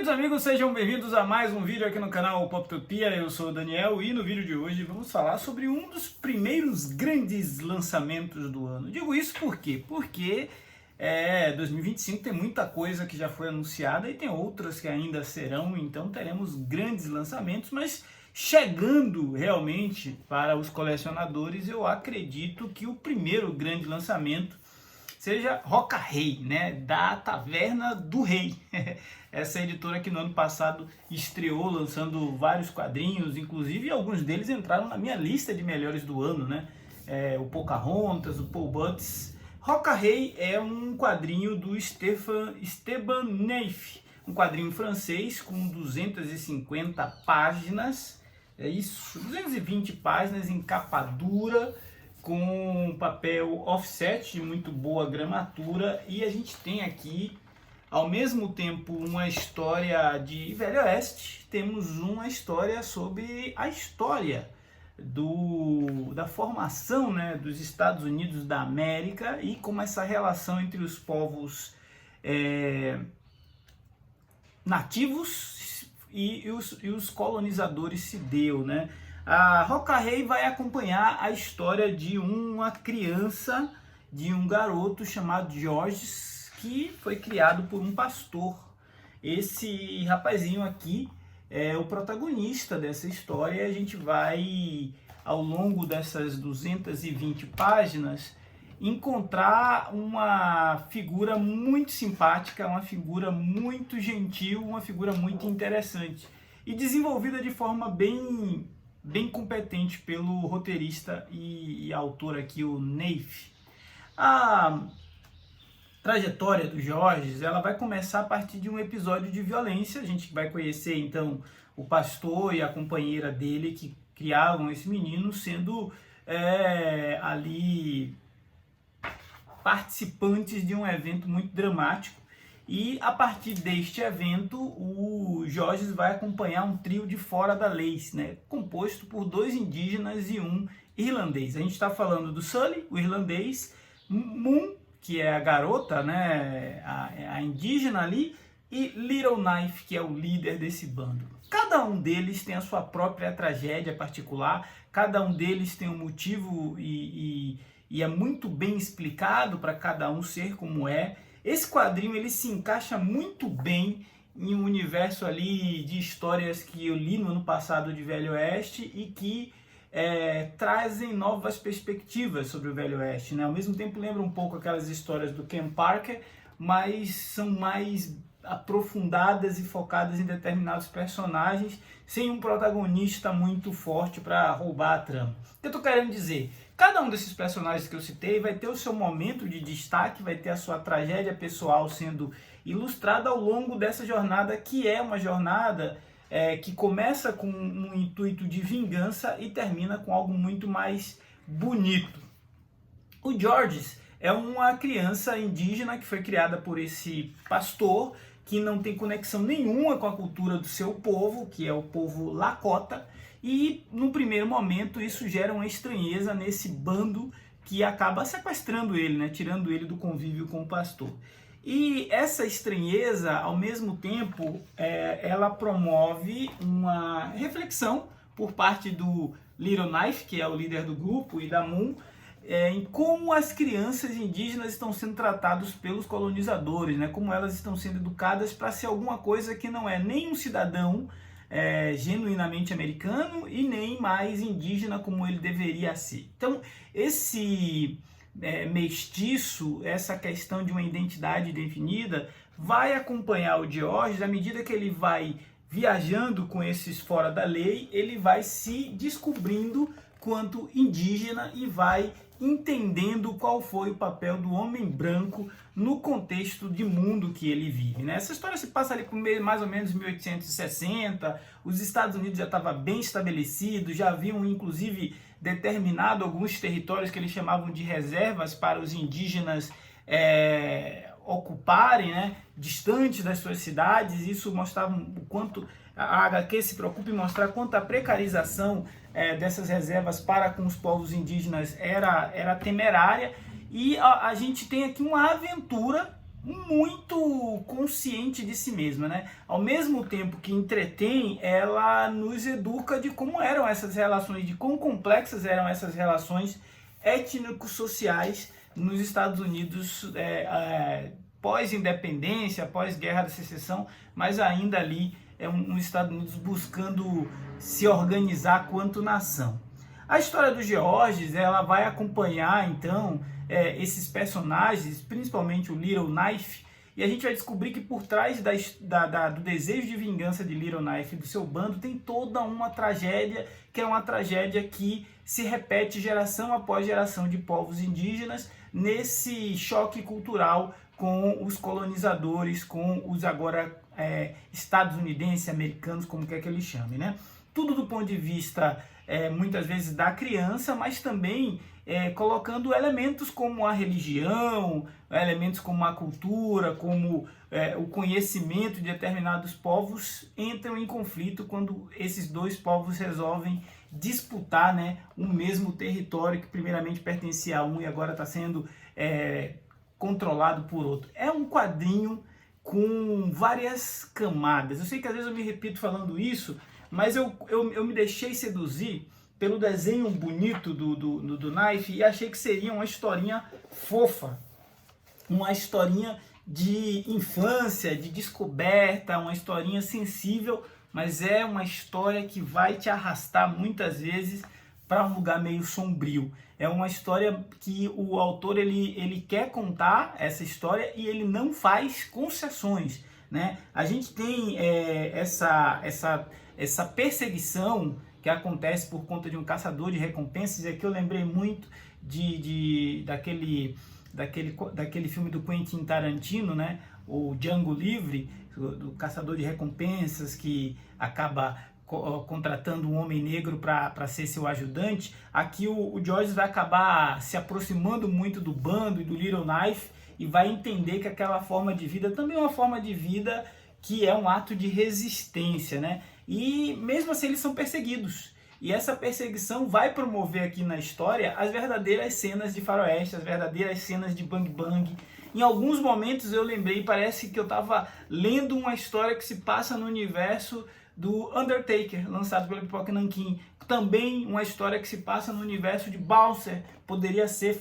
Queridos amigos, sejam bem-vindos a mais um vídeo aqui no canal Poptopia. Eu sou o Daniel e no vídeo de hoje vamos falar sobre um dos primeiros grandes lançamentos do ano. Digo isso por quê? Porque 2025 tem muita coisa que já foi anunciada e tem outras que ainda serão, então teremos grandes lançamentos, mas chegando realmente para os colecionadores, eu acredito que o primeiro grande lançamento seja Roca Rei, né, da Taverna do Rei. Essa editora que no ano passado estreou lançando vários quadrinhos, inclusive alguns deles entraram na minha lista de melhores do ano, né? O Pocahontas, o Paul Butts. Roca Rei é um quadrinho do Esteban Neif, um quadrinho francês com 250 páginas, 220 páginas em capa dura, com papel offset de muito boa gramatura, e a gente tem aqui ao mesmo tempo uma história de Velho Oeste, temos uma história sobre a história da formação, né, dos Estados Unidos da América e como essa relação entre os povos nativos e os colonizadores se deu, né? A Roca Rei vai acompanhar a história de uma criança, de um garoto chamado Georges, que foi criado por um pastor. Esse rapazinho aqui é o protagonista dessa história. A gente vai, ao longo dessas 220 páginas, encontrar uma figura muito simpática, uma figura muito gentil, uma figura muito interessante e desenvolvida de forma bem competente pelo roteirista e autor aqui, o Neif. A trajetória do Georges, ela vai começar a partir de um episódio de violência. A gente vai conhecer então o pastor e a companheira dele que criavam esse menino, sendo ali participantes de um evento muito dramático. E a partir deste evento, o Georges vai acompanhar um trio de fora da lei, né, composto por 2 indígenas e um irlandês. A gente está falando do Sully, o irlandês, Moon, que é a garota, né, a indígena ali, e Little Knife, que é o líder desse bando. Cada um deles tem a sua própria tragédia particular, cada um deles tem um motivo e é muito bem explicado para cada um ser como é. Esse quadrinho ele se encaixa muito bem em um universo ali de histórias que eu li no ano passado de Velho Oeste e que trazem novas perspectivas sobre o Velho Oeste, né? Ao mesmo tempo lembra um pouco aquelas histórias do Ken Parker, mas são mais aprofundadas e focadas em determinados personagens, sem um protagonista muito forte para roubar a trama. O que eu estou querendo dizer? Cada um desses personagens que eu citei vai ter o seu momento de destaque, vai ter a sua tragédia pessoal sendo ilustrada ao longo dessa jornada, que é uma jornada que começa com um intuito de vingança e termina com algo muito mais bonito. O Georges é uma criança indígena que foi criada por esse pastor, que não tem conexão nenhuma com a cultura do seu povo, que é o povo Lakota, e no primeiro momento isso gera uma estranheza nesse bando que acaba sequestrando ele, né, tirando ele do convívio com o pastor. E essa estranheza, ao mesmo tempo, ela promove uma reflexão por parte do Little Knife, que é o líder do grupo, e da Moon, em como as crianças indígenas estão sendo tratadas pelos colonizadores, né? Como elas estão sendo educadas para ser alguma coisa que não é nem um cidadão genuinamente americano e nem mais indígena como ele deveria ser. Então, esse mestiço, essa questão de uma identidade definida, vai acompanhar o Georges à medida que ele vai viajando com esses fora da lei, ele vai se descobrindo quanto indígena e vai entendendo qual foi o papel do homem branco no contexto de mundo que ele vive, né? Essa história se passa ali por mais ou menos 1860, os Estados Unidos já estavam bem estabelecidos, já haviam inclusive determinado alguns territórios que eles chamavam de reservas para os indígenas ocuparem, né, distante das suas cidades. Isso mostrava o quanto a HQ se preocupa em mostrar quanto a precarização dessas reservas para com os povos indígenas era temerária. E a gente tem aqui uma aventura muito consciente de si mesma, né? Ao mesmo tempo que entretém, ela nos educa de como eram essas relações, de quão complexas eram essas relações étnico-sociais nos Estados Unidos pós-independência, pós-guerra da secessão, mas ainda ali um Estados Unidos buscando se organizar quanto nação. A história do Georges, ela vai acompanhar então esses personagens, principalmente o Little Knife, e a gente vai descobrir que por trás do desejo de vingança de Little Knife e do seu bando tem toda uma tragédia, que é uma tragédia que se repete geração após geração de povos indígenas nesse choque cultural com os colonizadores, com os agora estadunidenses, americanos, como quer que ele chame, né? Tudo do ponto de vista, muitas vezes, da criança, mas também colocando elementos como a religião, elementos como a cultura, como o conhecimento de determinados povos entram em conflito quando esses dois povos resolvem disputar, né, o mesmo território que primeiramente pertencia a um e agora está sendo controlado por outro. É um quadrinho com várias camadas. Eu sei que às vezes eu me repito falando isso, mas eu me deixei seduzir pelo desenho bonito do Knife e achei que seria uma historinha fofa, uma historinha de infância, de descoberta, uma historinha sensível, mas é uma história que vai te arrastar muitas vezes para um lugar meio sombrio. É uma história que o autor ele quer contar essa história e ele não faz concessões, né? A gente tem essa perseguição que acontece por conta de um caçador de recompensas, e aqui eu lembrei muito daquele filme do Quentin Tarantino, né? O Django Livre, do caçador de recompensas que acaba contratando um homem negro para ser seu ajudante. Aqui o Georges vai acabar se aproximando muito do bando e do Little Knife e vai entender que aquela forma de vida também é uma forma de vida que é um ato de resistência, né? E mesmo assim eles são perseguidos. E essa perseguição vai promover aqui na história as verdadeiras cenas de faroeste, as verdadeiras cenas de bang bang. Em alguns momentos eu lembrei, parece que eu estava lendo uma história que se passa no universo do Undertaker, lançado pela Pipoca Nanquim. Também uma história que se passa no universo de Balser, poderia ser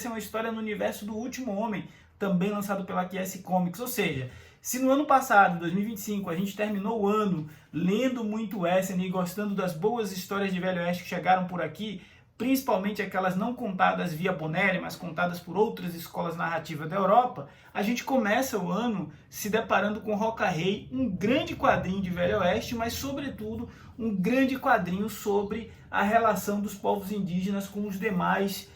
uma história no universo do Último Homem, também lançado pela QS Comics. Ou seja, se no ano passado, 2025, a gente terminou o ano lendo muito Western e gostando das boas histórias de Velho Oeste que chegaram por aqui, principalmente aquelas não contadas via Bonelli, mas contadas por outras escolas narrativas da Europa, a gente começa o ano se deparando com Roca Rei, um grande quadrinho de Velho Oeste, mas sobretudo um grande quadrinho sobre a relação dos povos indígenas com os demais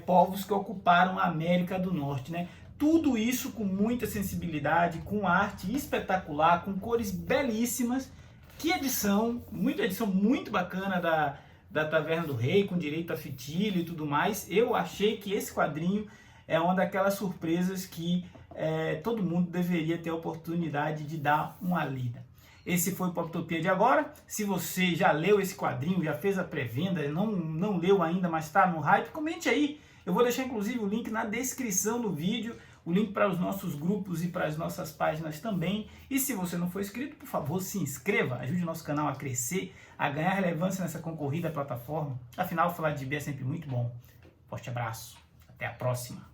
povos que ocuparam a América do Norte, né? Tudo isso com muita sensibilidade, com arte espetacular, com cores belíssimas. Que edição, muita edição muito bacana da Taverna do Rei, com direito a fitilho e tudo mais. Eu achei que esse quadrinho é uma daquelas surpresas que todo mundo deveria ter a oportunidade de dar uma lida. Esse foi o Poptopia de agora. Se você já leu esse quadrinho, já fez a pré-venda, não leu ainda, mas está no hype, comente aí. Eu vou deixar inclusive o link na descrição do vídeo, o link para os nossos grupos e para as nossas páginas também. E se você não for inscrito, por favor, se inscreva, ajude o nosso canal a crescer, a ganhar relevância nessa concorrida plataforma. Afinal, falar de gibi é sempre muito bom. Forte abraço, até a próxima.